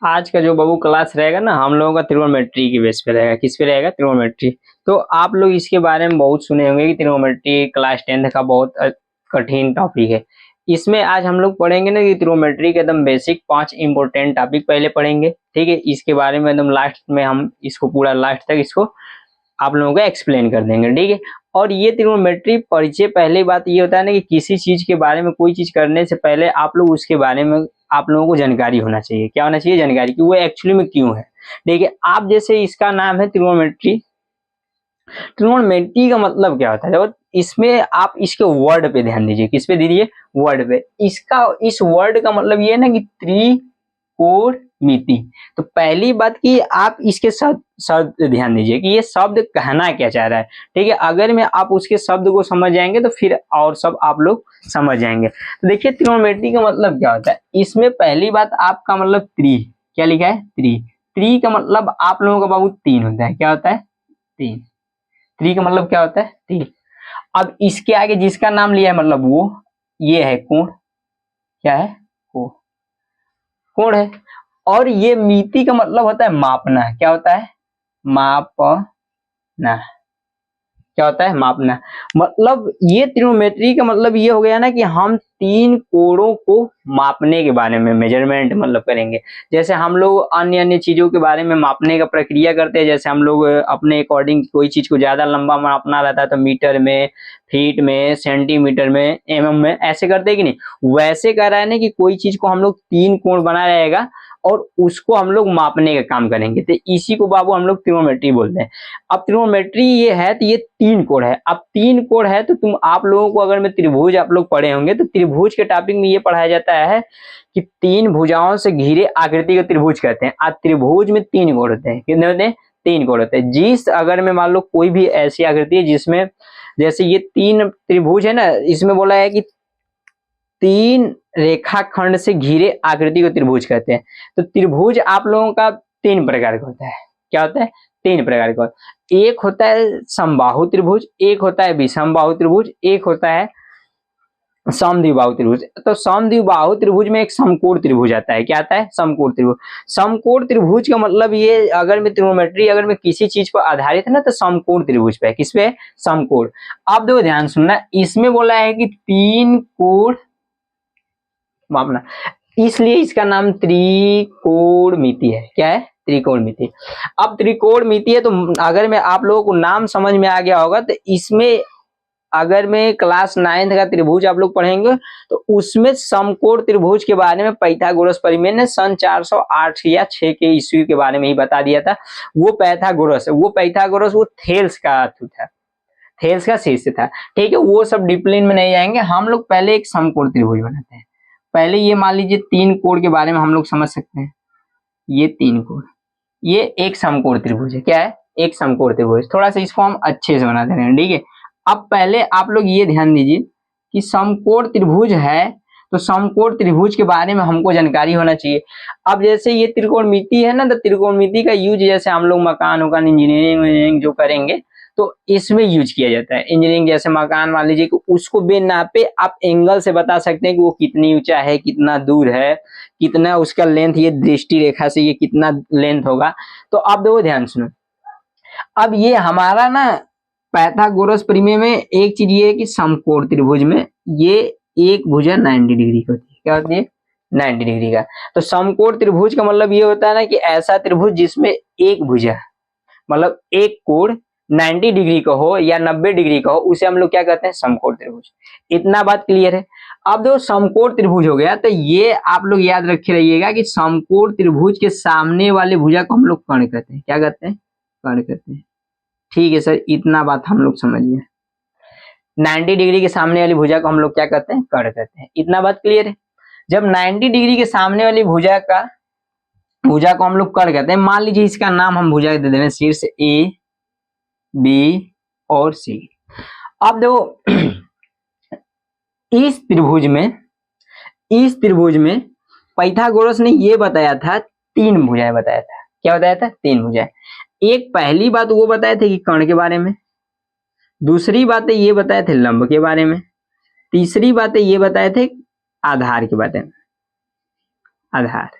आज का जो बाबू क्लास रहेगा ना, हम लोगों का त्रिगोनोमेट्री की बेस पे रहेगा। किस पे रहेगा? त्रिगोनोमेट्री। तो आप लोग इसके बारे में बहुत सुने होंगे कि त्रिगोनोमेट्री क्लास 10th का बहुत कठिन टॉपिक है। इसमें आज हम लोग पढ़ेंगे ना कि त्रिगोनोमेट्री के एकदम बेसिक 5 इंपॉर्टेंट टॉपिक पहले पढ़ेंगे, ठीक है। इसके बारे में एकदम लास्ट में हम इसको पूरा लास्ट तक इसको आप लोगों को एक्सप्लेन कर देंगे, ठीक है। और ये त्रिगोनोमेट्री परिचय, पहली बात ये होता है ना कि किसी चीज के बारे में, कोई चीज करने से पहले आप लोग उसके बारे में आप लोगों को जानकारी होना चाहिए। क्या होना चाहिए? जानकारी, कि वो एक्चुअली में क्यों है। देखिए, आप जैसे इसका नाम है त्रिगोनोमेट्री। त्रिगोनोमेट्री का मतलब क्या होता है? देखो, इसमें आप इसके वर्ड पे ध्यान दीजिए। किस पे दीजिए? वर्ड पे। इसका इस वर्ड का मतलब ये है ना कि त्रिकोणमिति। तो पहली बात कि आप इसके शब्द ध्यान दीजिए कि ये शब्द कहना क्या चाह रहा है, ठीक है। अगर में आप उसके शब्द को समझ जाएंगे तो फिर और सब आप लोग समझ जाएंगे। तो देखिए, त्रिगोनोमेट्री का मतलब क्या होता है। इसमें पहली बात आपका मतलब त्रि, क्या लिखा है? त्रि। त्रि का मतलब आप लोगों का बाबू तीन होता है। क्या होता है? तीन। त्रि का मतलब क्या होता है? तीन। अब इसके आगे जिसका नाम लिया है मतलब वो ये है कोण। क्या है? कोण। कोण है। और ये मिति का मतलब होता है मापना। क्या होता है? मापना। क्या होता है? मापना। मतलब ये त्रिगोनोमेट्री का मतलब ये हो गया ना कि हम तीन कोणों को मापने के बारे में मेजरमेंट मतलब करेंगे। जैसे हम लोग अन्य अन्य चीजों के बारे में मापने का प्रक्रिया करते हैं। जैसे हम लोग अपने अकॉर्डिंग कोई चीज को ज्यादा लंबा मापना रहता है तो मीटर में, फीट में, सेंटीमीटर में, एमएम में ऐसे करते हैं कि नहीं। वैसे कह रहा है ना कि कोई चीज को हम लोग तीन कोण बना रहेगा और उसको हम लोग मापने का काम करेंगे, तो इसी को बाबू हम लोग त्रिगोनोमेट्री बोलते हैं। अब त्रिगोनोमेट्री ये है तो ये तीन कोण है। अब तीन कोण है तो तुम आप लोगों को अगर मैं त्रिभुज आप लोग पढ़े होंगे तो त्रिभुज के टॉपिक में ये पढ़ाया जाता है कि तीन भुजाओं से घिरे आकृति को त्रिभुज कहते हैं। आज त्रिभुज में तीन कोण होते हैं। कितने होते हैं? तीन कोण होते हैं। जिस अगर मैं मान लो कोई भी ऐसी आकृति है जिसमें, जैसे ये तीन त्रिभुज है ना, इसमें बोला है कि तीन रेखाखंड से घिरे आकृति को त्रिभुज कहते हैं। तो त्रिभुज आप लोगों का तीन प्रकार का होता है। क्या होता है? तीन प्रकार का। एक होता है समबाहु त्रिभुज, एक होता है विषमबाहु त्रिभुज, एक होता है समद्विबाहु त्रिभुज। तो समद्विबाहु त्रिभुज में एक समकोण त्रिभुज आता है। क्या आता है? समकोण त्रिभुज। समकोण त्रिभुज का मतलब ये, अगर मैं त्रिगोनोमेट्री अगर मैं किसी चीज पर आधारित है ना तो समकोण त्रिभुज पे है। किस पे? समकोण। अब देखो ध्यान सुनना, इसमें बोला है कि तीन कोण मापना, इसलिए इसका नाम त्रिकोणमिति है। क्या है? त्रिकोणमिति। अब त्रिकोणमिति है तो अगर मैं आप लोगों को नाम समझ में आ गया होगा तो इसमें अगर मैं क्लास 9th का त्रिभुज आप लोग पढ़ेंगे तो उसमें समकोण त्रिभुज के बारे में पाइथागोरस परिमेय ने सन 408 या 6 के ईस्वी के बारे में ही बता दिया था। वो पाइथागोरस वो थेल्स का था, थेल्स का शिष्य था, ठीक है। वो सब डिसिप्लिन में नहीं जाएंगे। हम लोग पहले एक समकोण त्रिभुज बनाते हैं। पहले ये मान लीजिए तीन कोण के बारे में हम लोग समझ सकते हैं। ये तीन कोण, ये एक समकोण त्रिभुज है। क्या है? एक समकोण त्रिभुज। थोड़ा सा इसको हम अच्छे से बना दे रहे हैं, ठीक है। अब पहले आप लोग ये ध्यान दीजिए कि समकोण त्रिभुज है तो समकोण त्रिभुज के बारे में हमको जानकारी होना चाहिए। अब जैसे ये त्रिकोणमिति है ना, तो त्रिकोणमिति का यूज जैसे हम लोग मकान उकान इंजीनियरिंग जो करेंगे तो इसमें यूज किया जाता है। इंजीनियरिंग जैसे मकान मान लीजिए कि उसको बेनापे आप एंगल से बता सकते हैं कि वो कितनी ऊंचा है, कितना दूर है, कितना उसका लेंथ, ये दृष्टि रेखा से ये कितना लेंथ होगा। तो आप देखो ध्यान सुनो, अब ये हमारा ना पाइथागोरस प्रमेय में एक चीज ये है कि समकोण त्रिभुज में ये एक भुजा 90 डिग्री की होती है। क्या होती है? 90 डिग्री का। तो समकोण त्रिभुज का मतलब ये होता है ना कि ऐसा त्रिभुज जिसमें एक भुजा मतलब एक कोण 90 डिग्री का हो या 90 डिग्री का हो, उसे हम लोग क्या कहते हैं? समकोण त्रिभुज। इतना बात क्लियर है। अब देखो समकोण त्रिभुज हो गया तो ये आप लोग याद रखे रहिएगा कि समकोण त्रिभुज के सामने वाले भुजा को हम लोग कर्ण कहते हैं। क्या कहते हैं? कर्ण कहते हैं। ठीक है सर, इतना बात हम लोग समझ गए। 90 डिग्री के सामने वाली भुजा को हम लोग क्या कहते हैं? कर्ण कहते हैं। इतना बात क्लियर है। जब 90 डिग्री के सामने वाली भुजा को हम लोग कर्ण कहते हैं, मान लीजिए इसका नाम हम भुजा दे देंगे शीर्ष ए, बी और सी। अब देखो इस त्रिभुज में पाइथागोरस ने ये बताया था, तीन भुजाएं बताया था। क्या बताया था? तीन भुजाएं। एक पहली बात वो बताए थे कि कर्ण के बारे में, दूसरी बातें ये बताए थे लंब के बारे में, तीसरी बातें ये बताए थे आधार के बारे में। आधार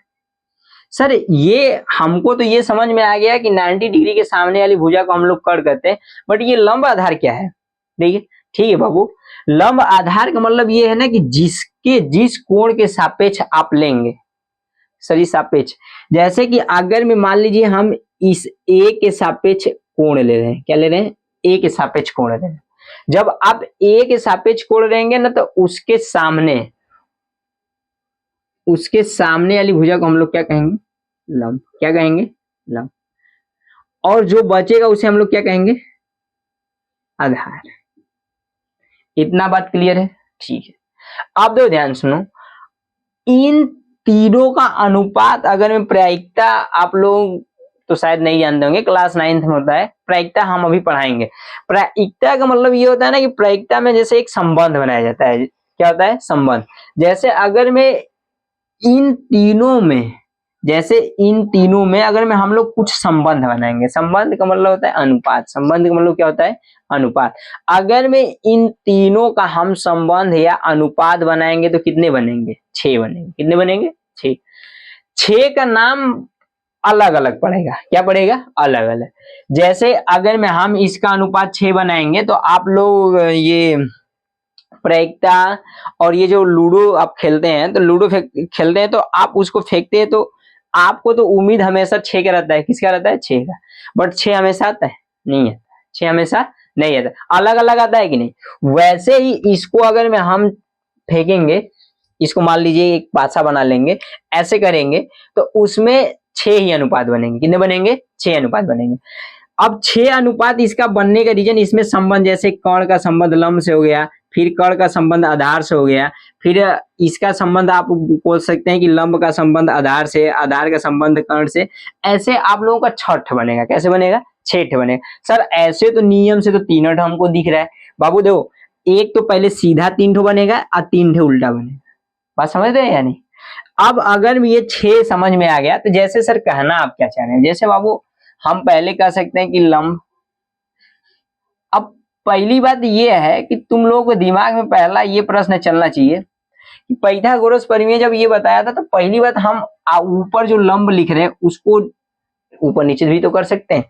सर ये हमको तो ये समझ में आ गया कि 90 डिग्री के सामने वाली भुजा को हम लोग कर्ण कहते हैं, बट ये लंब आधार क्या है? देखिए ठीक है बाबू, लंब आधार का मतलब ये है ना कि जिस कोण के सापेक्ष आप लेंगे, सही सापेक्ष, जैसे कि अगर में मान लीजिए हम इस ए के सापेक्ष कोण ले रहे हैं, क्या ले रहे हैं? ए के सापेक्ष कोण ले रहे हैं। जब आप ए के सापेक्ष कोण लेंगे ना, तो उसके सामने वाली भुजा को हम लोग क्या कहेंगे? लंब। क्या कहेंगे? लंब। और जो बचेगा उसे हम लोग क्या कहेंगे? आधार। इतना बात क्लियर है? ठीक है। अब दो ध्यान सुनो, इन तीनों का अनुपात अगर मैं प्रायिकता, आप लोग तो शायद नहीं जानते होंगे, क्लास 9th में होता है प्रायिकता, हम अभी पढ़ाएंगे। प्रायिकता का मतलब ये होता है ना कि प्रायिकता में जैसे एक संबंध बनाया जाता है। क्या होता है? संबंध। जैसे अगर मैं इन तीनों में अगर मैं हम लोग कुछ संबंध बनाएंगे, संबंध का मतलब होता है अनुपात, संबंध का मतलब क्या होता है? अनुपात। अगर मैं इन तीनों का हम संबंध या अनुपात बनाएंगे तो कितने बनेंगे? 6 बनेंगे। कितने बनेंगे? 6। 6 का नाम अलग अलग पड़ेगा। क्या पड़ेगा? अलग अलग। जैसे अगर मैं हम इसका अनुपात 6 बनाएंगे तो आप लोग ये प्रायिकता और ये जो लूडो आप खेलते हैं, तो लूडो खेलते हैं तो आप उसको फेंकते हैं, तो आपको तो उम्मीद हमेशा 6 का रहता है। किसका रहता है? 6 का। बट 6 हमेशा आता है? नहीं आता। 6 हमेशा नहीं आता, अलग अलग आता है कि नहीं? वैसे ही इसको अगर मैं हम फेंकेंगे, इसको मान लीजिए एक पासा बना लेंगे, ऐसे करेंगे तो उसमें 6 ही अनुपात बनेंगे। कितने बनेंगे? 6 अनुपात बनेंगे। अब 6 अनुपात इसका बनने का रीजन, इसमें संबंध, जैसे कर्ण का संबंध लंब से हो गया, फिर कर्ण का संबंध आधार से हो गया, फिर इसका संबंध आप बोल सकते हैं कि लंब का संबंध आधार से, आधार का संबंध कर्ण से, ऐसे आप लोगों का 6 बनेगा। कैसे बनेगा? 6 बनेगा। सर ऐसे तो नियम से तो 3 हमको दिख रहा है बाबू। देखो, एक तो पहले सीधा 3 बनेगा और 3 उल्टा बनेगा। बात समझ रहे हैं या नहीं? अब अगर ये 6 समझ में आ गया, तो जैसे सर कहना आप क्या चाह रहे हैं, जैसे बाबू हम पहले कह सकते हैं कि लंब। अब पहली बात ये है कि तुम लोगों को दिमाग में पहला ये प्रश्न चलना चाहिए कि पाइथागोरस प्रमेय जब ये बताया था, तो पहली बात हम ऊपर जो लंब लिख रहे हैं उसको ऊपर नीचे भी तो कर सकते हैं।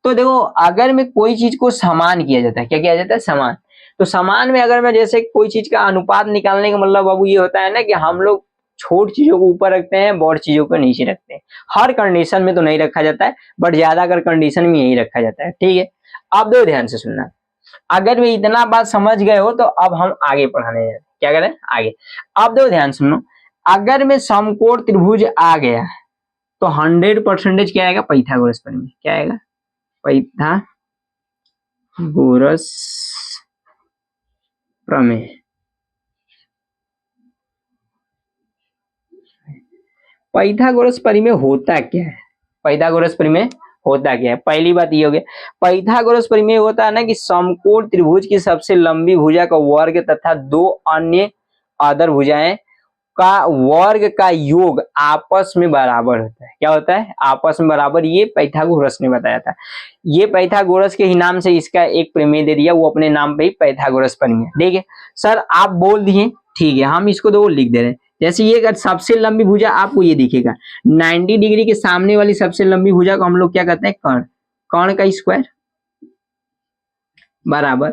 तो देखो, अगर में कोई चीज को समान किया जाता है, क्या किया जाता है? समान। तो समान में अगर मैं जैसे कोई चीज का अनुपात निकालने का मतलब बाबू ये होता है ना कि हम लोग छोट चीजों को ऊपर रखते हैं, बड़ चीजों को नीचे रखते हैं। हर कंडीशन में तो नहीं रखा जाता है, बट ज्यादातर कंडीशन में यही रखा जाता है। ठीक है, अब दो ध्यान से सुनना। अगर वे इतना बात समझ गए हो तो अब हम आगे पढ़ाने जाते हैं। क्या करें? आगे। अब दो ध्यान सुनो, अगर मैं समकोण त्रिभुज आ गया तो 100% क्या आएगा? पाइथागोरस प्रमेय। क्या आएगा? पाइथागोरस प्रमेय। पाइथागोरस प्रमेय होता क्या है? पाइथागोरस प्रमेय होता क्या है? पहली बात ये हो गया, पाइथागोरस प्रमेय होता है ना कि समकोण त्रिभुज की सबसे लंबी भुजा का वर्ग तथा दो अन्य अदर भुजाएं का वर्ग का योग आपस में बराबर होता है। क्या होता है? आपस में बराबर। ये पाइथागोरस ने बताया था। ये पाइथागोरस के ही नाम से इसका एक प्रमेय दे दिया, वो अपने नाम पे ही पाइथागोरस प्रमेय। ठीक है सर, आप बोल दिए, ठीक है, हम इसको दो लिख दे रहे हैं। जैसे ये अगर सबसे लंबी भुजा आपको ये दिखेगा 90 डिग्री के सामने वाली सबसे लंबी भुजा को हम लोग क्या कहते हैं? कर्ण। कर्ण का स्क्वायर बराबर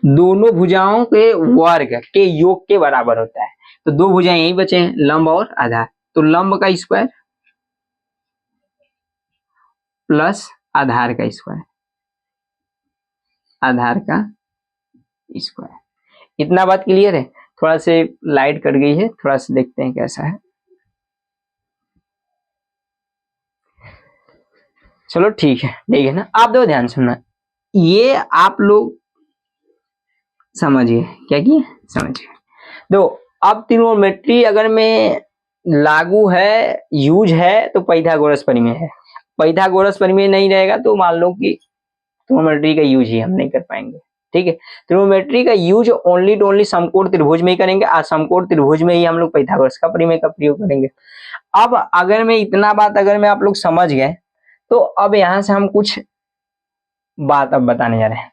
दोनों भुजाओं के वर्ग के योग के बराबर होता है। तो दो भुजाएं यही बचे हैं, लंब और आधार। तो लंब का स्क्वायर प्लस आधार का स्क्वायर, आधार का स्क्वायर। इतना बात क्लियर है? थोड़ा से लाइट कट गई है, थोड़ा सा देखते हैं कैसा है। चलो ठीक है ना। आप दो ध्यान सुनना, ये आप लोग समझिए। क्या किए? समझिए। दो, अब त्रिगोनोमेट्री अगर में लागू है, यूज है, तो पाइथागोरस प्रमेय है। पाइथागोरस प्रमेय नहीं रहेगा तो मान लो कि त्रिगोनोमेट्री का यूज ही हम नहीं कर पाएंगे। ठीक है, त्रिगोनोमेट्री का यूज ओनली टू ओनली समकोण त्रिभुज में ही करेंगे, और समकोण त्रिभुज में ही हम लोग पाइथागोरस का प्रमेय का प्रयोग करेंगे। अब अगर मैं इतना बात अगर मैं आप लोग समझ गए, तो अब यहां से हम कुछ बात अब बताने जा रहे हैं,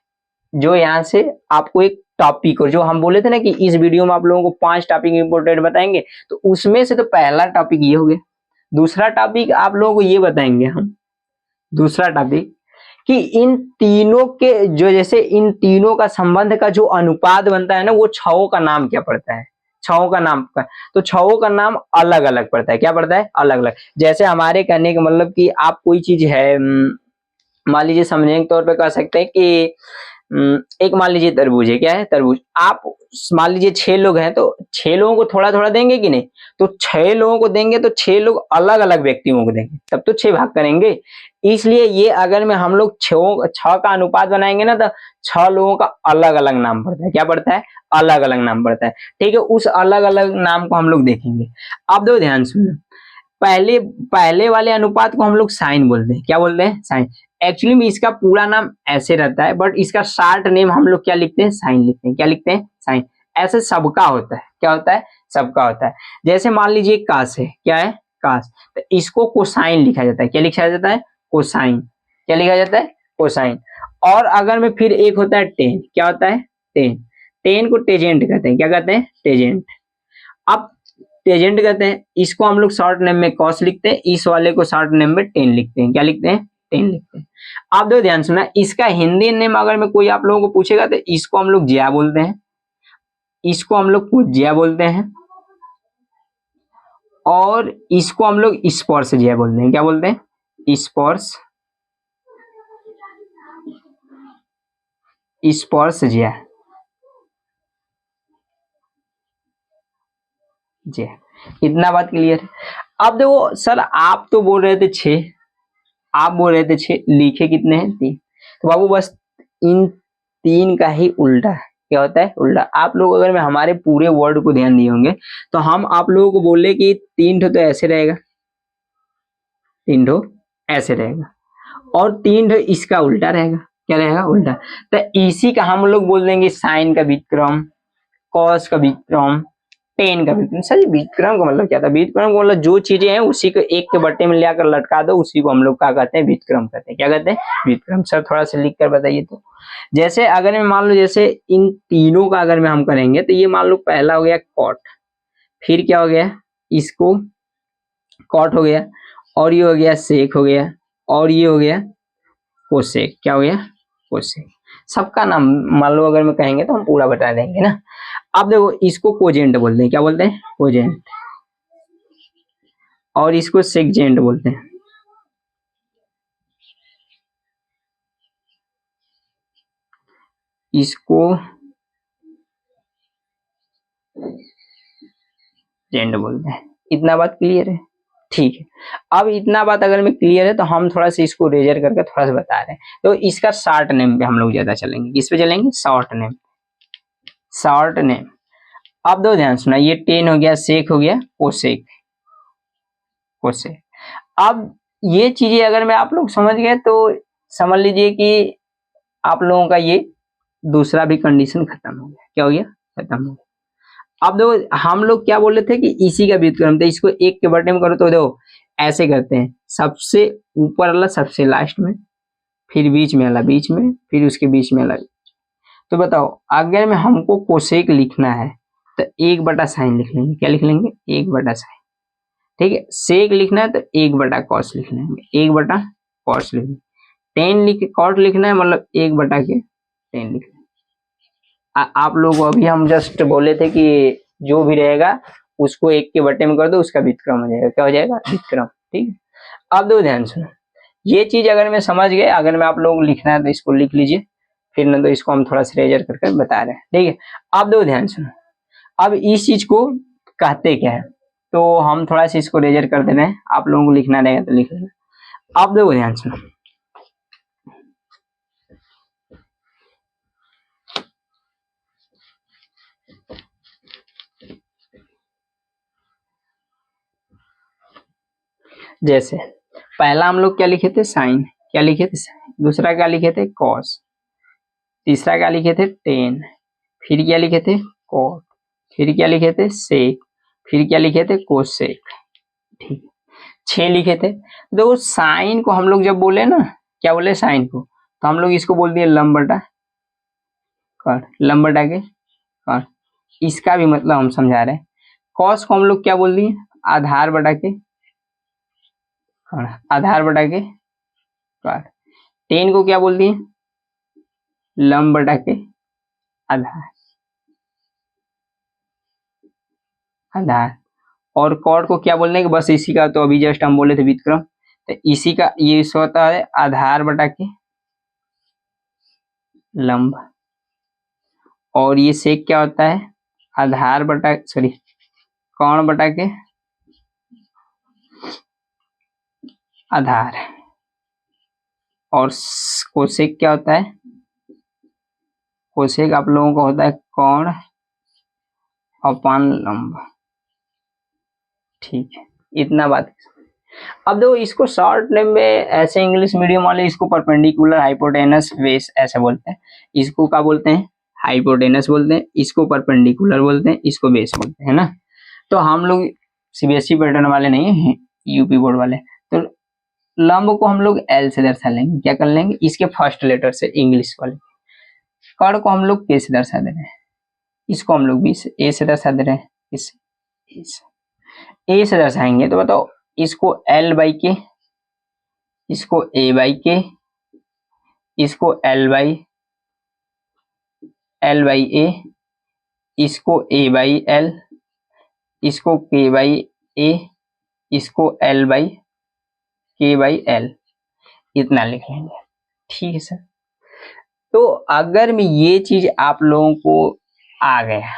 जो यहाँ से आपको एक टॉपिक, और जो हम बोले थे ना कि इस वीडियो में आप लोगों को 5 टॉपिक इंपोर्टेंट बताएंगे, तो उसमें से तो पहला टॉपिक ये हो गया। दूसरा टॉपिक आप लोगों को ये बताएंगे हम, दूसरा टॉपिक कि इन तीनों के जो, जैसे इन तीनों का संबंध का जो अनुपात बनता है ना, वो छओं का नाम क्या पड़ता है, छओं का नाम का, तो छओं का नाम अलग अलग पड़ता है, क्या पड़ता है, अलग अलग। जैसे हमारे कहने का मतलब कि आप कोई चीज है, मान लीजिए समझने के तौर पे कह सकते हैं कि एक मान लीजिए तरबूज है, क्या है, तरबूज। आप मान लीजिए 6 लोग हैं, तो 6 लोगों को थोड़ा थोड़ा देंगे कि नहीं, तो 6 लोगों को देंगे तो 6 लोग अलग अलग व्यक्तियों को देंगे, तब तो 6 भाग करेंगे। इसलिए ये अगर में हम लोग छह का अनुपात बनाएंगे ना, तो 6 लोगों का अलग अलग नाम पड़ता है, क्या पड़ता है, अलग अलग नाम पड़ता है। ठीक है, उस अलग अलग नाम को हम लोग देखेंगे। अब दो ध्यान सुनो, पहले पहले वाले अनुपात को हम लोग साइन बोलते हैं, क्या बोलते हैं, साइन। एक्चुअली में इसका पूरा नाम ऐसे रहता है, बट इसका शार्ट नेम हम लोग क्या लिखते हैं, साइन लिखते हैं, क्या लिखते हैं, साइन। ऐसे सबका होता है, क्या होता है, सबका होता है। जैसे मान लीजिए काश है, क्या है, काश, तो इसको कोसाइन लिखा जाता है, क्या लिखा जाता है, कोसाइन, क्या लिखा जाता है, कोसाइन। और अगर में फिर एक होता है टेन, क्या होता है, टेन, टेन को टेजेंट कहते हैं, क्या कहते हैं, टेजेंट। अब टेजेंट कहते हैं, इसको हम लोग शॉर्ट नेम में कॉस लिखते हैं, इस वाले को शॉर्ट नेम में टेन लिखते हैं, क्या लिखते हैं, टेन लिखते हैं। आप दो ध्यान सुना, इसका हिंदी नेम अगर में कोई आप लोगों को पूछेगा तो इसको हम लोग ज्या बोलते हैं, इसको हम लोग ज्या बोलते हैं, और इसको हम लोग स्पर्श ज्या बोलते हैं, क्या बोलते हैं, स्पर्श, स्पर्श ज्या, ज्या। इतना बात क्लियर है। अब देखो सर, आप तो बोल रहे थे 6, आप बोल रहे थे 6, लिखे कितने हैं, 3। तो बाबू बस इन 3 का ही उल्टा है, क्या होता है, उल्टा। आप लोग अगर मैं हमारे पूरे वर्ड को ध्यान दिए होंगे, तो हम आप लोगों को बोले कि 3 ठो तो ऐसे रहेगा, 3 ठो ऐसे रहेगा, और 3 ठो इसका उल्टा रहेगा, क्या रहेगा, उल्टा। तो इसी का हम लोग बोल देंगे साइन का व्युत्क्रम, कॉस का व्युत्क्रम, टेन का व्युत्क्रम। सर व्युत्क्रम का मतलब क्या था, व्युत्क्रम का मतलब जो चीजें हैं उसी को एक के बट्टे में लाकर लटका दो, उसी को हम लोग क्या कहते हैं, व्युत्क्रम कहते हैं, क्या कहते हैं, व्युत्क्रम। सर थोड़ा सा लिख कर बताइए। तो जैसे अगर मैं मान लो, जैसे इन तीनों का अगर में हम करेंगे, तो ये मान लो पहला हो गया कॉट, फिर क्या हो गया, इसको कॉट हो गया, और ये हो गया सेक हो गया, और ये हो गया कोसेक, क्या हो गया, कोसेक। सबका नाम मान लो अगर मैं कहेंगे तो हम पूरा बता देंगे ना। अब देखो इसको कोजेंट बोलते हैं, क्या बोलते हैं, कोजेंट, और इसको सेकजेंट बोलते हैं, इसको जेंड बोलते हैं। इतना बात क्लियर है, ठीक है। अब इतना बात अगर में क्लियर है, तो हम थोड़ा सा इसको रेजर करके थोड़ा सा बता रहे हैं। तो इसका शॉर्ट नेम पे हम लोग ज्यादा चलेंगे, किस पे चलेंगे, शॉर्ट नेम, शॉर्ट नेम। अब दो ध्यान सुना, ये टेन हो गया, सेक हो गया, कोसेक, कोसेक। अब ये चीजें अगर मैं आप लोग समझ गए, तो समझ लीजिए कि आप लोगों का ये दूसरा भी कंडीशन खत्म हो गया, क्या हो गया, खत्म हो गया। अब देखो हम लोग क्या बोल रहे थे कि इसी का व्युत्क्रम, तो इसको एक के बटे में करो, तो देखो ऐसे करते हैं, सबसे ऊपर वाला सबसे लास्ट में, फिर बीच में वाला बीच में, फिर उसके बीच में वाला। तो बताओ अगर में हमको कोसेक लिखना है, तो 1/sin लिख लेंगे, क्या लिख लेंगे, 1/sin। ठीक है, सेक लिखना है तो 1/cos लिख लेंगे, 1/cos लिख लेंगे। टेन लिख कॉट लिखना है, मतलब 1/10 लिख लेंगे। आप लोग अभी हम जस्ट बोले थे कि जो भी रहेगा उसको एक के बट्टे में कर दो, उसका व्युत्क्रम हो जाएगा, क्या हो जाएगा, व्युत्क्रम। ठीक है, अब दो ध्यान सुनो, ये चीज अगर मैं समझ गए, अगर मैं आप लोग लिखना है तो इसको लिख लीजिए, फिर ना तो इसको हम थोड़ा सा रेजर करके बता रहे हैं। ठीक है, अब दो ध्यान सुनो, अब इस चीज को कहते क्या है, तो हम थोड़ा सा इसको रेजर कर दे रहे हैं, आप लोगों को लिखना रहेगा तो लिख लेना। अब देखो ध्यान सुनो, जैसे पहला हम लोग क्या लिखे थे, साइन, क्या लिखे थे, साइन। दूसरा क्या लिखे थे, कॉस। तीसरा क्या लिखे थे, टेन। फिर क्या लिखे थे, कॉट। फिर क्या लिखे थे, सेक। फिर क्या लिखे थे, कोसेक। ठीक, 6 लिखे थे। देखो साइन को हम लोग जब बोले ना, क्या बोले साइन को, तो हम लोग इसको बोल दिए लंब बटा कट, लंब बटा के कट। इसका भी मतलब हम समझा रहे हैं। कॉस को हम लोग क्या बोल दिए, आधार बटा के आधार बटा के कर्ण। टेन को क्या बोलती है? लंब बटा के आधार। आधार और कॉर्ड को क्या बोलने के? बस इसी का तो अभी जस्ट हम बोले थे व्युत्क्रम, तो इसी का ये होता है आधार बटा के लंब। और ये सेक क्या होता है? आधार बटा सॉरी कर्ण बटा के आधार। और कोसेक क्या होता है? कोसेक आप लोगों को होता है कर्ण अपान लंब। ठीक है, इतना बात। अब देखो इसको शॉर्ट नेम में ऐसे इंग्लिश मीडियम वाले इसको परपेंडिकुलर हाइपोटेनस बेस ऐसे बोलते हैं। इसको क्या बोलते हैं? हाइपोटेनस बोलते हैं, इसको परपेंडिकुलर बोलते हैं, इसको बेस बोलते हैं ना। तो हम लोग सीबीएसई पैटर्न वाले नहीं है, यूपी बोर्ड वाले, तो लंब को हम लोग एल से दर्शा लेंगे। क्या कर लेंगे? इसके फर्स्ट लेटर से इंग्लिश वाले। कर्ण को हम लोग के से दर्शा दे रहे हैं, इसको हम लोग बी से ए से दर्शा दे रहे हैं, ए से दर्शाएंगे। तो बताओ इसको एल बाई के, इसको ए बाई के, इसको एल बाई ए, इसको ए बाई एल, इसको के बाई ए, इसको एल बाई के बाई एल, इतना लिख लेंगे। ठीक है सर। तो अगर मैं ये चीज आप लोगों को आ गया,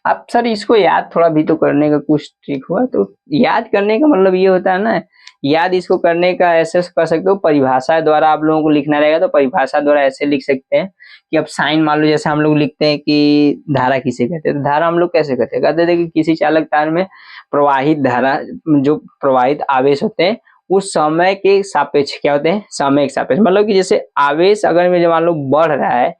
अब सर इसको याद थोड़ा भी तो करने का कुछ ट्रिक हुआ, तो याद करने का मतलब ये होता है ना, याद इसको करने का ऐसे कर सकते हो, परिभाषा द्वारा आप लोगों को लिखना रहेगा। तो परिभाषा द्वारा ऐसे लिख सकते हैं कि अब साइन मान लो, जैसे हम लोग लिखते हैं कि धारा किसे कहते हैं, तो धारा हम लोग कैसे कहते हैं? कहते थे कि किसी चालक तार में प्रवाहित धारा, जो प्रवाहित आवेश होते हैं उस समय के सापेक्ष क्या होते हैं? समय के सापेक्ष। मतलब कि जैसे आवेश अगर में मान लो बढ़ रहा है,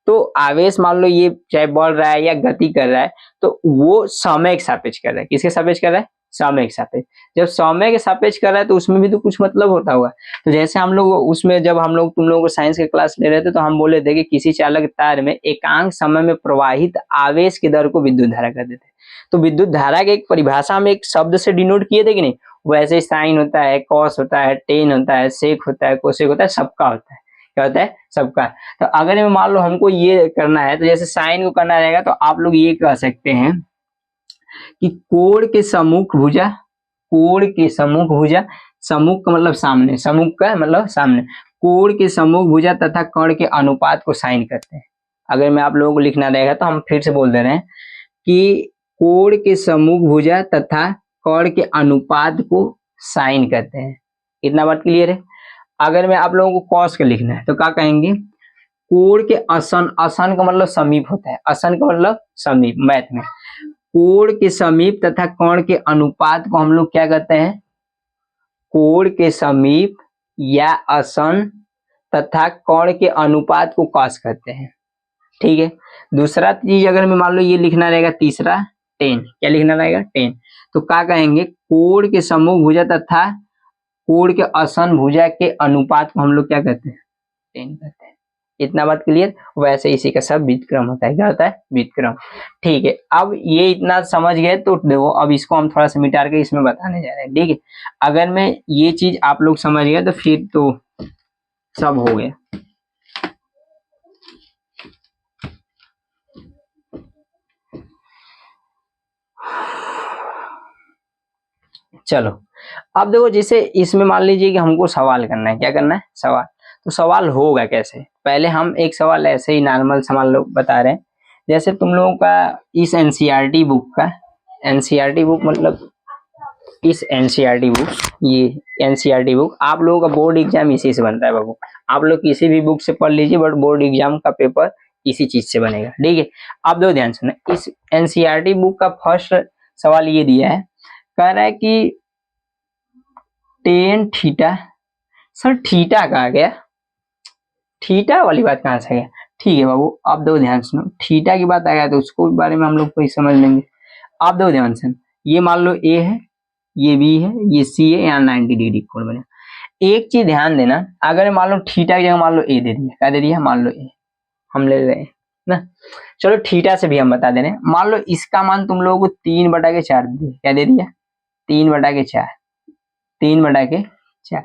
तो आवेश मान लो ये चाहे बढ़ रहा है या गति कर रहा है, तो वो समय के सापेक्ष कर रहा है। किसके सापेक्ष कर रहा है? समय के सापेक्ष। जब समय के सापेक्ष कर रहा है तो उसमें भी तो कुछ मतलब होता हुआ। तो जैसे हम लोग उसमें, जब हम लोग तुम लोगों को साइंस के क्लास ले रहे थे, तो हम बोले थे कि किसी चालक तार में एकांक समय में प्रवाहित आवेश की दर को विद्युत धारा कहते थे। तो विद्युत धारा के एक परिभाषा में एक शब्द से डिनोट किए थे कि नहीं? वैसे साइन होता है, कॉस होता है, टेन होता है, सेक होता है, कोसेक होता है, सबका होता है। क्या होता है? सबका। तो अगर मान लो हमको ये करना है, तो जैसे साइन को करना रहेगा, तो आप लोग ये कह सकते हैं कि कोण के सम्मुख भुजा, कोण के सम्मुख भुजा, सम्मुख का मतलब सामने, सम्मुख का मतलब सामने, कोण के सम्मुख भुजा तथा कर्ण के अनुपात को साइन करते हैं। अगर मैं आप लोगों को लिखना रहेगा तो हम फिर से बोल दे रहे हैं कि कोण के सम्मुख भुजा तथा कर्ण के अनुपात को साइन करते हैं। इतना बात क्लियर है? अगर मैं आप लोगों को कॉस के लिखना है तो क्या कहेंगे? कोण के असन, असन का मतलब समीप होता है, असन का मतलब समीप मैथ में। कोण के समीप तथा कर्ण के अनुपात को हम लोग क्या कहते हैं? कोण के समीप या असन तथा कर्ण के अनुपात को कॉस कहते हैं। ठीक है। दूसरा चीज अगर मैं मान लो ये लिखना रहेगा, तीसरा टेन, क्या लिखना रहेगा? टेन। तो क्या कहेंगे? कोण के सम्मुख भुजा तथा कोण के असन भुजा के अनुपात को हम लोग क्या कहते हैं? टेन कहते हैं। इतना बात क्लियर? वैसे इसी का सब व्युत्क्रम होता है। क्या होता है? व्युत्क्रम। ठीक है, अब ये इतना समझ गए तो देखो, अब इसको हम थोड़ा सा मिटा के इसमें बताने जा रहे हैं। ठीक है, अगर मैं ये चीज आप लोग समझ गए तो फिर तो सब हो गया। चलो अब देखो, जैसे इसमें मान लीजिए कि हमको सवाल करना है। क्या करना है? सवाल। तो सवाल होगा कैसे? पहले हम एक सवाल ऐसे ही नॉर्मल सवाल लोग बता रहे हैं। जैसे तुम लोगों का इस एनसीईआरटी बुक का, एनसीईआरटी बुक मतलब इस एनसीईआरटी बुक, ये एनसीईआरटी बुक आप लोगों का बोर्ड एग्जाम इसी से बनता है बाबू। आप लोग किसी भी बुक से पढ़ लीजिए, बट बोर्ड एग्जाम का पेपर इसी चीज से बनेगा। ठीक है, आप दो ध्यान सुने। इस एनसीईआरटी बुक का फर्स्ट सवाल ये दिया है, कह रहा है कि टेन थीटा। सर थीटा कहा गया, थीटा वाली बात कहाँ से गया? ठीक है बाबू, आप दो ध्यान सुनो। थीटा की बात आ गया तो उसको बारे में हम लोग कोई समझ लेंगे। आप दो ध्यान सुनो, ये मान लो ए है, ये बी है, ये सी है, यहाँ 90 डिग्री कोण बने। एक चीज ध्यान देना, अगर मान लो थीटा की जगह मान लो ए दे दिया, क्या दे दिया? मान लो ए हम ले रहे हैं ना। चलो थीटा से भी हम बता दे रहे हैं। मान लो इसका मान तुम लोगों को 3/4 दे दिया, क्या दे दिया? 3/4। 3/4।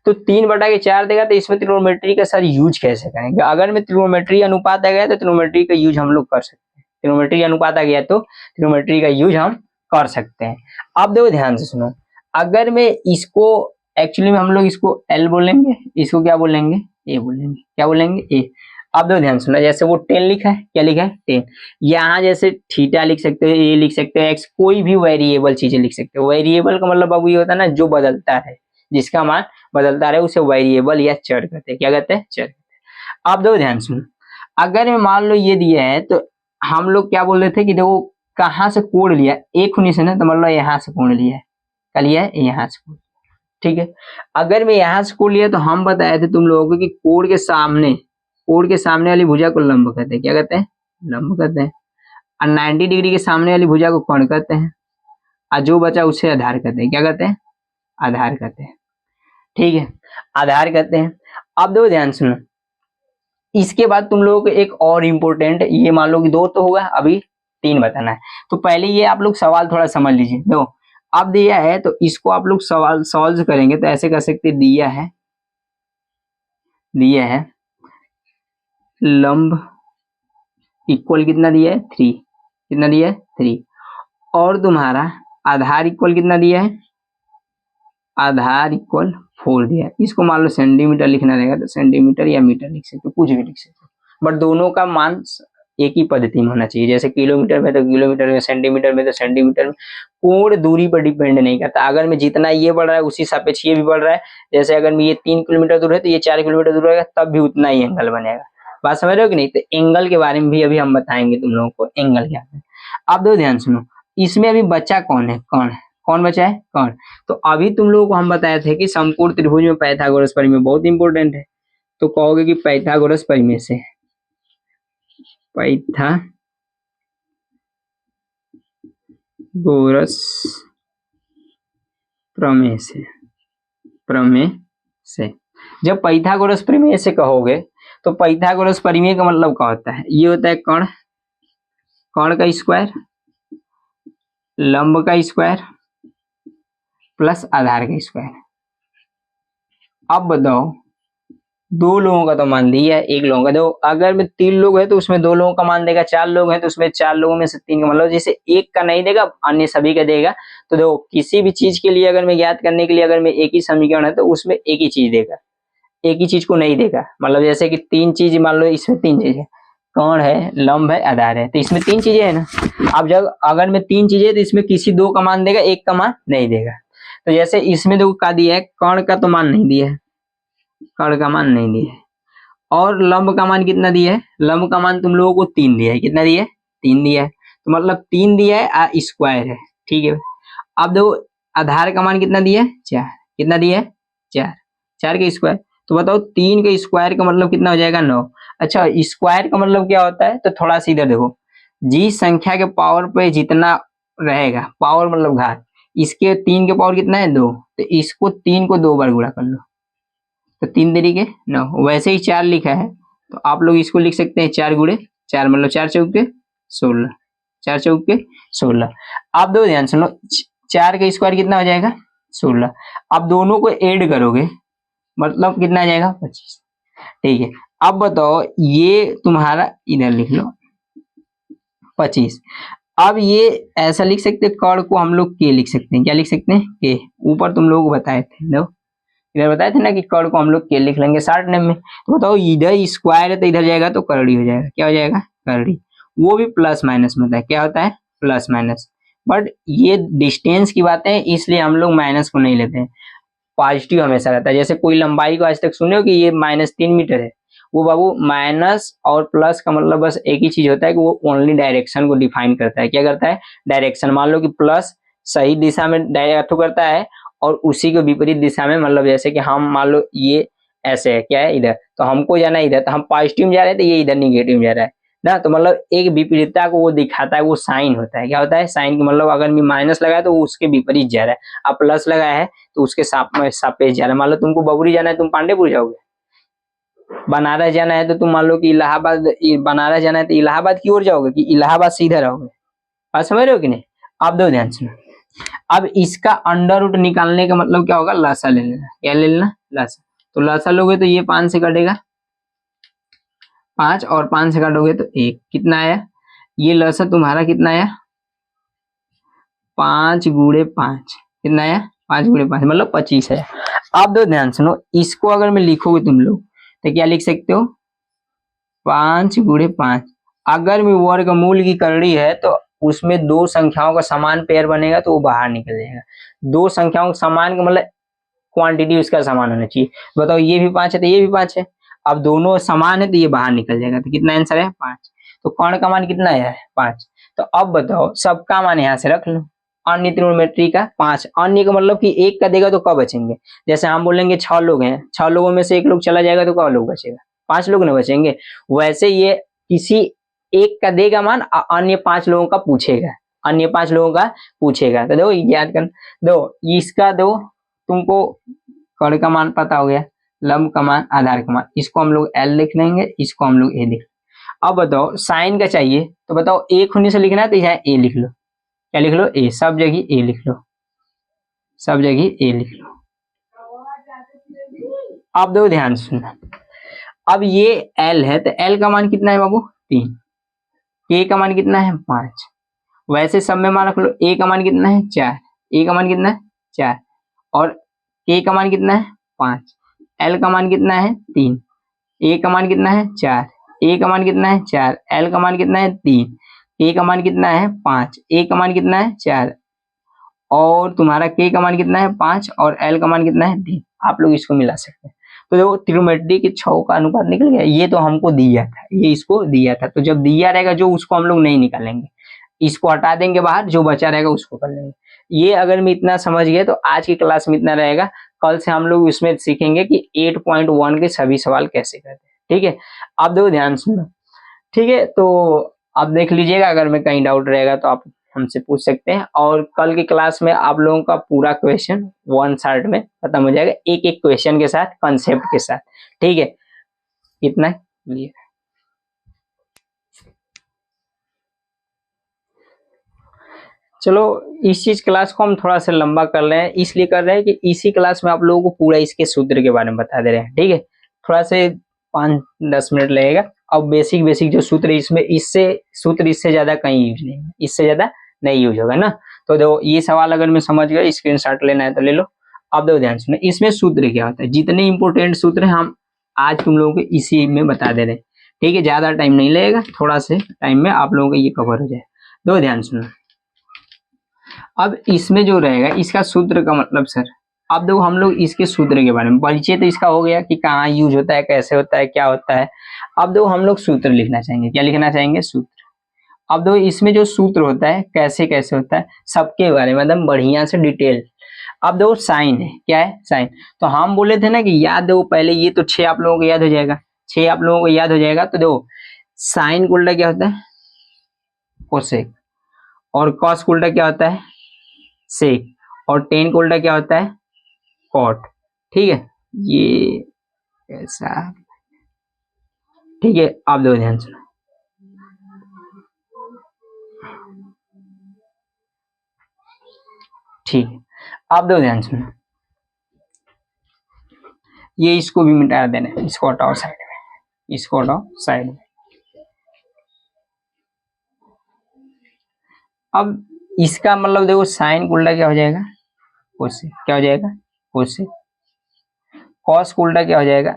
तो 3/4 देगा, तो इसमें त्रिग्नोमेट्री का सर यूज कैसे करेंगे? अगर में त्रिग्नोमेट्री अनुपात आ गया तो त्रिग्नोमेट्री का यूज हम लोग कर सकते हैं, त्रिग्नोमेट्री अनुपात आ गया तो त्रिग्नोमेट्री का यूज हम कर सकते हैं। अब देखो ध्यान से सुनो, अगर मैं इसको एक्चुअली में हम लोग इसको एल बोलेंगे, इसको क्या बोलेंगे? ए बोलेंगे। क्या बोलेंगे? ए। अब देखो ध्यान सुनो, जैसे वो 10 लिखा है, क्या लिखा है? 10। यहाँ जैसे थीटा लिख सकते हो, ए लिख सकते हो, एक्स, कोई भी वेरिएबल चीजें लिख सकते हो। वेरिएबल का मतलब अब ये होता है ना, जो बदलता है, जिसका मान बदलता रहे उसे वेरिएबल या चर कहते हैं। क्या कहते हैं? चर। अब देखो ध्यान सुनो, अगर मैं मान लो ये दिया है तो हम लोग क्या बोल रहे थे कि देखो कहाँ से कोण लिया, एक खूनी से ना, तो मान लो यहाँ से कोण लिया है, क्या लिया है? यहाँ से कोण। ठीक है, अगर मैं यहाँ से कोण लिया तो हम बताए थे तुम लोगों को कि कोण के सामने वाली भुजा को लंब कहते हैं। क्या कहते हैं? लंब कहते हैं। और 90 डिग्री के सामने वाली भुजा को कोण कहते हैं, और जो बचा उसे आधार कहते हैं। क्या कहते हैं? आधार कहते हैं। ठीक है, आधार कहते हैं। अब दो ध्यान सुनो, इसके बाद तुम लोगों को एक और इम्पोर्टेंट, ये मान लो कि 2 तो होगा, अभी 3 बताना है। तो पहले ये आप लोग सवाल थोड़ा समझ लीजिए। देखो अब दिया है तो इसको आप लोग सवाल सॉल्व करेंगे तो ऐसे कर सकते, दिया है लंब इक्वल कितना दिया है? 3। कितना दिया है? 3। और तुम्हारा आधार इक्वल कितना दिया है? आधार इक्वल 4 दिया है। इसको मान लो सेंटीमीटर लिखना रहेगा तो सेंटीमीटर या मीटर लिख सकते हो, कुछ भी लिख सकते हो, बट दोनों का मान एक ही पद्धति में होना चाहिए। जैसे किलोमीटर में तो किलोमीटर में, सेंटीमीटर में तो सेंटीमीटर में। कोण दूरी पर डिपेंड नहीं करता। अगर मैं जितना ये बढ़ रहा है उसी सापेक्ष ये भी बढ़ रहा है। जैसे अगर मैं ये 3 किलोमीटर दूर है तो ये 4 किलोमीटर दूर रहेगा, तब भी उतना ही एंगल बनेगा। बात समझ रहे हो कि नहीं? तो एंगल के बारे में भी अभी हम बताएंगे तुम लोगों को, एंगल क्या है। अब दो ध्यान सुनो, इसमें अभी बच्चा कौन है? कर्ण। कौन बचा है? कर्ण। तो अभी तुम लोगों को हम बताए थे कि समकोण त्रिभुज में पाइथागोरस प्रमेय बहुत इंपॉर्टेंट है। तो कहोगे कि पाइथागोरस प्रमेय से, पाइथागोरस प्रमेय से जब पाइथागोरस प्रमेय से कहोगे तो पाइथागोरस प्रमेय का मतलब क्या होता है? ये होता है कर्ण का स्क्वायर, लंब का स्क्वायर प्लस आधार का स्क्वायर। अब बताओ, 2 लोगों का तो मान दिया है, 1 लोगों का। देखो अगर में 3 लोग हैं तो उसमें 2 लोगों का मान देगा, 4 लोग हैं तो उसमें 4 लोगों में से 3 का, मतलब जैसे एक का नहीं देगा अन्य सभी का देगा। तो देखो किसी भी चीज के लिए अगर मैं ज्ञात करने के लिए अगर मैं एक ही समीकरण है तो उसमें एक ही चीज देगा, एक ही चीज को नहीं देगा। मतलब जैसे कि 3 चीज, मान लो इसमें 3 चीज है, कौन है, लंब है, आधार है, तो इसमें 3 चीजें है ना। अब जब अगर में 3 चीजें तो इसमें किसी 2 का मान देगा, एक का मान नहीं देगा। तो जैसे इसमें देखो का दिया है, कर्ण का तो मान नहीं दिया है, कर्ण का मान नहीं दिया है। और लंब का मान कितना दिया है? लंब का मान तुम लोगों को 3 दिया है। कितना दिया है? 3 दिया है। तो मतलब 3 दिया है, स्क्वायर है। ठीक है, अब देखो आधार का मान कितना दिया है? 4। कितना दिया है? 4। 4 का स्क्वायर। तो बताओ 3 का स्क्वायर का मतलब कितना हो जाएगा? 9। अच्छा, स्क्वायर का मतलब क्या होता है? तो थोड़ा सा इधर देखो, जिस संख्या के पावर पे जितना रहेगा, पावर मतलब घात, इसके 3 के पावर कितना है? 2। तो इसको 3 को 2 बार गुणा कर लो, तो 3 तरीके 9। वैसे ही 4 लिखा है तो आप लोग इसको लिख सकते हैं 4 गुणे 4, मतलब 4 चौके 16, 4 चौके 16। आप दो ध्यान सुनो, 4 का स्क्वायर कितना हो जाएगा? 16। अब दोनों को ऐड करोगे मतलब कितना आ जाएगा? 25। ठीक है, अब बताओ ये तुम्हारा इधर लिख लो 25। अब ये ऐसा लिख सकते हैं, कर्ण को हम लोग के लिख सकते हैं। क्या लिख सकते हैं? के। ऊपर तुम लोग बताए थे, लो इधर बताए थे ना कि कर्ण को हम लोग के लिख लेंगे शॉर्ट नेम में। तो बताओ इधर स्क्वायर है तो इधर जाएगा तो करड़ी हो जाएगा। क्या हो जाएगा? करड़ी। वो भी प्लस माइनस में होता है। क्या होता है? Plus minus. बट ये डिस्टेंस की बातें है इसलिए हम लोग माइनस को नहीं लेते हैं, पॉजिटिव हमेशा रहता है। जैसे कोई लंबाई को आज तक सुने हो कि ये -3 मीटर है, वो बाबू माइनस और प्लस का मतलब बस एक ही चीज होता है कि वो ओनली डायरेक्शन को डिफाइन करता है। क्या करता है? डायरेक्शन। मान लो कि प्लस सही दिशा में डायरेक्ट करता है और उसी के विपरीत दिशा में, मतलब जैसे कि हम मान लो ये ऐसे है, क्या है, इधर, तो हमको जाना है इधर, तो हम पॉजिटिव में जा रहे हैं तो ये इधर निगेटिव में जा रहा है ना। तो मतलब एक विपरीतता को वो दिखाता है, वो साइन होता है। क्या होता है? साइन का मतलब अगर मैं माइनस लगाया तो वो उसके विपरीत जा रहा है, अब प्लस लगाया है तो उसके सापेक्ष जा रहा है। मान लो तुमको बबुरी जाना है, तुम पांडेपुर जाओगे। बनारस जाना है तो तुम मान लो कि इलाहाबाद, बनारस जाना है तो इलाहाबाद की ओर जाओगे कि इलाहाबाद से इधर आओगे। बात समझ रहे हो कि नहीं? आप दो ध्यान सुनो, अब इसका अंडर रूट निकालने का मतलब क्या होगा, लसा ले लेना। क्या ले लेना, लसा। तो लसा लोगे तो ये 5 से कटेगा 5, और 5 से काटोगे तो 1, कितना आया, ये लसा तुम्हारा कितना आया, 5 गुणे 5, कितना आया, 5 गुणे 5 मतलब 25 है। अब दो ध्यान सुनो, इसको अगर मैं लिखोगे तुम लोग तो क्या लिख सकते हो, 5 गुणे 5। अगर मैं वर्गमूल की करनी है तो उसमें दो संख्याओं का समान पेयर बनेगा तो वो बाहर निकल जाएगा। दो संख्याओं का समान का मतलब क्वांटिटी उसका समान होना चाहिए। बताओ ये भी 5 है तो ये भी 5 है, अब दोनों समान है तो ये बाहर निकल जाएगा। तो कितना आंसर है, 5। तो कर्ण का मान कितना है, 5। तो अब बताओ सबका मान यहाँ से रख लो, अन्य त्रिकोणमिति का 5। अन्य का मतलब कि एक का देगा तो कब बचेंगे, जैसे हम बोलेंगे 6 लोग हैं, 6 लोगों में से एक लोग चला जाएगा तो कब लोग बचेगा, 5 लोग ना बचेंगे। वैसे ये किसी एक का देगा मान, अन्य 5 लोगों का पूछेगा, अन्य 5 लोगों का पूछेगा। तो दो याद कर दो, इसका दो, तुमको कर्ण का मान पता हो गया, लंब का मान, आधार का मान, इसको हम लोग एल लिख लेंगे, इसको हम लोग ए लिख। अब बताओ साइन का चाहिए तो बताओ एक होने से लिखना है तो यहाँ ए लिख लो। क्या लिख लो, ए, सब जगह ए लिख लो, सब जगह ए लिख लो। अब दो ध्यान सुनना, अब ये एल है तो एल का मान कितना है बाबू, 3। के का मान कितना है, 5। वैसे सब में मान रख लो, ए का मान कितना है, 4। ए का मान कितना है, 4। और के का मान कितना है, 5। एल का मान कितना है, 3। ए का मान कितना है, 4। ए का मान कितना है, 4। एल का मान कितना है, 3। ए का मान कितना है, 5। ए का मान कितना है, 4। और तुम्हारा के का मान कितना है, 5। और एल का मान कितना है, 3। आप लोग इसको मिला सकते हैं। तो देखो त्रिकोणमिति के 6 का अनुपात निकल गया। ये तो हमको दिया था, ये इसको दिया था, तो जब दिया रहेगा जो उसको हम लोग नहीं निकालेंगे, इसको हटा देंगे बाहर, जो बचा रहेगा उसको कर लेंगे। ये अगर मैं इतना समझ गया तो आज की क्लास में इतना रहेगा। कल से हम लोग इसमें सीखेंगे कि 8.1 के सभी सवाल कैसे करते हैं। ठीक है, आप देखो ध्यान सुनो। ठीक है, तो आप देख लीजिएगा, अगर में कहीं डाउट रहेगा तो आप हमसे पूछ सकते हैं। और कल की क्लास में आप लोगों का पूरा क्वेश्चन 1 शॉट में खत्म हो जाएगा, एक एक क्वेश्चन के साथ, कंसेप्ट के साथ। ठीक है, इतना क्लियर। चलो, इस चीज क्लास को हम थोड़ा सा लंबा कर रहे हैं, इसलिए कर रहे हैं कि इसी क्लास में आप लोगों को पूरा इसके सूत्र के बारे में बता दे रहे हैं। ठीक है, थोड़ा से 5-10 मिनट लगेगा। अब बेसिक बेसिक जो सूत्र इसमें, इससे सूत्र इससे ज्यादा कहीं यूज नहीं, इससे ज्यादा नहीं यूज होगा ना। तो देखो ये सवाल अगर मैं समझ गया, स्क्रीनशॉट लेना है तो ले लो। अब देखो ध्यान सुनो, इसमें सूत्र क्या होता है, जितने इंपॉर्टेंट सूत्र हैं हम आज तुम लोगों को इसी में बता दे रहे हैं। ठीक है, ज्यादा टाइम नहीं लगेगा, थोड़ा से टाइम में आप लोगों को ये कवर हो जाए। दो ध्यान सुनो, अब इसमें जो रहेगा इसका सूत्र का मतलब सर, अब देखो हम लोग इसके सूत्र के बारे में, परिचय तो इसका हो गया कि कहाँ यूज होता है, कैसे होता है, क्या होता है। अब देखो हम लोग सूत्र लिखना चाहेंगे, क्या लिखना चाहेंगे, सूत्र। अब देखो इसमें जो सूत्र होता है कैसे कैसे होता है सबके बारे में एकदम बढ़िया से डिटेल। अब देखो साइन है, क्या है, साइन। तो हम बोले थे ना कि याद देखो पहले, ये तो 6 आप लोगों को याद हो जाएगा, 6 आप लोगों को याद हो जाएगा। तो देखो साइन का उल्टा क्या होता है, कोसेक। और कॉस का उल्टा क्या होता है, सेक। और टेन का उल्टा क्या होता है, कॉट। ठीक है, ये ऐसा। ठीक है, आप दो ध्यान सुनो, ठीक है, आप दो ध्यान सुनो, ये इसको भी मिटा देना है, इसको हटाओ साइड में, इसको हटाओ साइड में। अब इसका मतलब देखो साइन का उल्टा क्या हो जाएगा, कोसेक। क्या हो जाएगा, कोसेक। कॉस का उल्टा क्या हो जाएगा,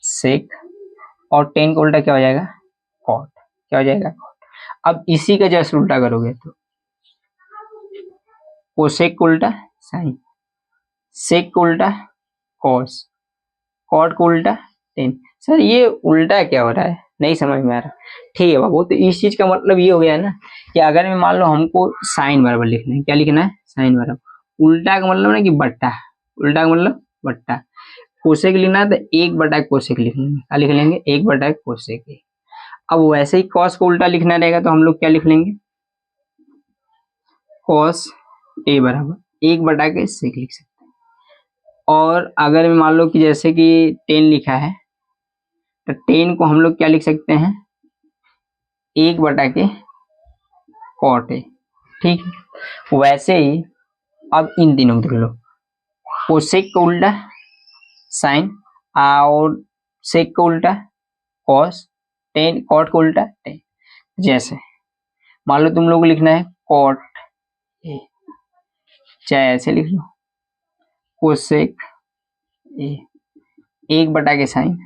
सेक। और टेन का उल्टा क्या हो जाएगा, कॉट। क्या हो जाएगा, कॉट। अब इसी का जैसे उल्टा करोगे तो कोसेक का उल्टा साइन, सेक का उल्टा कॉस, कॉट का उल्टा टेन। सर ये उल्टा क्या हो रहा है, नहीं समझ में आ रहा। ठीक है बाबू, तो इस चीज का मतलब ये हो गया ना कि अगर मैं मान लो हमको साइन बराबर लिखना है, क्या लिखना है, साइन बराबर। उल्टा का मतलब ना कि बट्टा, उल्टा का मतलब बट्टा। कोसेक लिखना है तो 1/, कोसेक लिख लेंगे, क्या लिख लेंगे, 1/, कोसेक। अब वैसे ही कॉस को उल्टा लिखना रहेगा तो हम लोग क्या लिख लेंगे, कॉस ए बराबर 1/, सेक लिख सकते हैं। और अगर मान लो कि जैसे कि 10 लिखा है तो 10 को हम लोग क्या लिख सकते हैं, 1/, कॉट है। ठीक है, वैसे ही अब इन तीनों को देख लो, कोसेक का उल्टा साइन और सेक का उल्टा कॉस, टेन कॉट का उल्टा टेन। जैसे मान लो तुम लोग को लिखना है कॉट ए, चाहे ऐसे लिख लो कोसेक ए, 1/साइन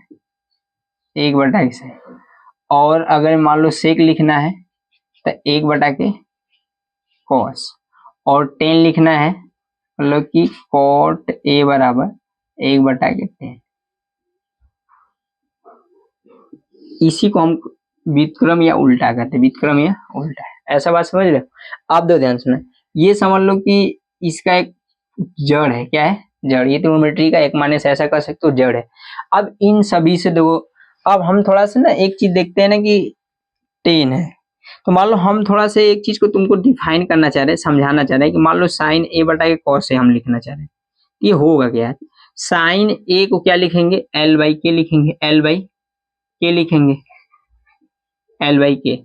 1/साइन, और अगर मान लो सेक लिखना है तो 1/कॉस, और टेन लिखना है मतलब कि कॉट ए बराबर 1/10। इसी को हम व्युत्क्रम या उल्टा कहते हैं, व्युत्क्रम या उल्टा, ऐसा बात समझ रहे हो। आप दो ध्यान सुना, ये समझ लो कि इसका एक जड़ है, क्या है जड़, ये ट्रिग्नोमेट्री का एक माने से ऐसा कर सकते हो जड़ है। अब इन सभी से देखो, अब हम थोड़ा सा ना एक चीज देखते हैं ना कि टेन है, तो मान लो हम थोड़ा सा एक चीज को तुमको डिफाइन करना चाह रहे हैं, समझाना चाह रहे हैं कि मान लो साइन ए बटा के कॉस से हम लिखना चाह रहे हैं, ये होगा क्या, साइन ए को क्या लिखेंगे L/K लिखेंगे, L/K लिखेंगे, L/K,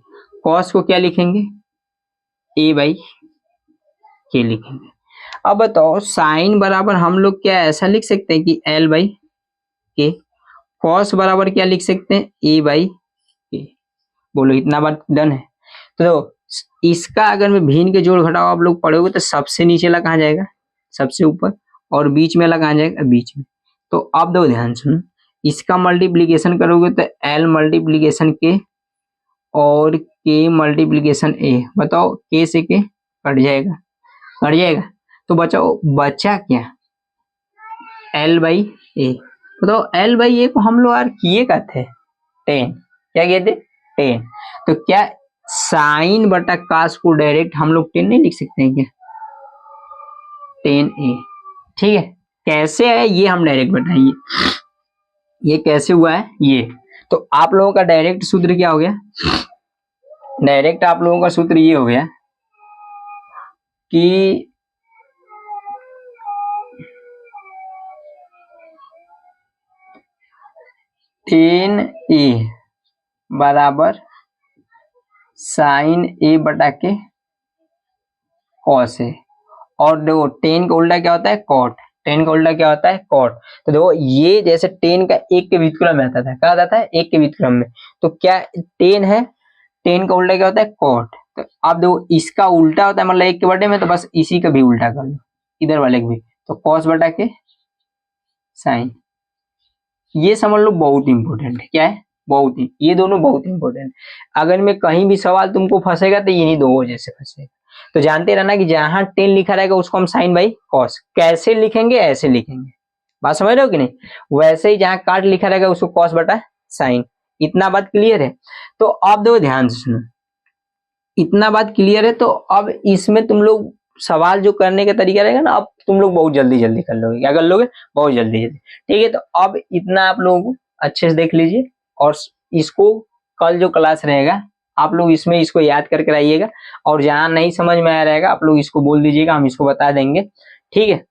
कॉस को क्या लिखेंगे A/K लिखेंगे। अब बताओ साइन बराबर हम लोग क्या ऐसा लिख सकते हैं कि L/K, कॉस बराबर क्या लिख सकते हैं A/K। बोलो इतना बात डन है। तो इसका अगर मैं भिन्न के जोड़ घटाओ आप लोग पढ़ोगे तो सबसे नीचे वाला कहाँ जाएगा, सबसे ऊपर, और बीच में वाला कहाँ जाएगा, बीच में। तो अब दो ध्यान सुनो, इसका मल्टीप्लीकेशन करोगे तो L मल्टीप्लीकेशन K और K मल्टीप्लीकेशन A, बताओ K से K कट जाएगा, कट जाएगा, तो बचाओ बचा क्या L/A। बताओ L/A को हम लोग यार किए का थे 10, क्या किए थे 10, तो क्या साइन बटा कास को डायरेक्ट हम लोग 10 नहीं लिख सकते हैं क्या, 10A। ठीक है, कैसे है ये हम डायरेक्ट बताइए, ये कैसे हुआ है ये। तो आप लोगों का डायरेक्ट सूत्र क्या हो गया, डायरेक्ट आप लोगों का सूत्र ये हो गया कि tan A बराबर साइन A बटा के कॉस है, और देखो टेन का उल्टा क्या होता है कॉट, टेन का उल्टा क्या होता है कॉट। तो देखो ये जैसे टेन का एक के व्युत्क्रम में आता था, क्या आता था एक के व्युत्क्रम में, तो क्या टेन है, टेन का उल्टा क्या होता है कॉट। तो आप देखो इसका उल्टा होता है मतलब एक के बटे में, तो बस इसी का भी उल्टा कर लो, इधर वाले का भी, तो कॉस बटा के साइन। ये समझ लो बहुत इंपॉर्टेंट है, क्या है बहुत ही, ये दोनों बहुत इंपॉर्टेंट। अगर मैं कहीं भी सवाल तुमको फंसेगा तो इन्हीं दो वजह से फंसेगा। तो जानते रहना कि जहां 10 लिखा रहेगा उसको हम साइन बाई कॉस कैसे लिखेंगे, ऐसे लिखेंगे, बात समझ रहे हो कि नहीं। वैसे ही जहां काट लिखा रहेगा उसको कॉस बटा साइन, इतना बात क्लियर है। तो अब देखो ध्यान से सुनो, इतना बात क्लियर है, तो अब इसमें तुम लोग सवाल जो करने का तरीका रहेगा ना, अब तुम लोग बहुत जल्दी जल्दी कर लोगे, क्या कर लोगे बहुत जल्दी जल्दी। ठीक है, तो अब इतना आप लोग अच्छे से देख लीजिए, और इसको कल जो क्लास रहेगा आप लोग इसमें इसको याद करके आइएगा, और जहां नहीं समझ में आ रहेगा आप लोग इसको बोल दीजिएगा, हम इसको बता देंगे। ठीक है।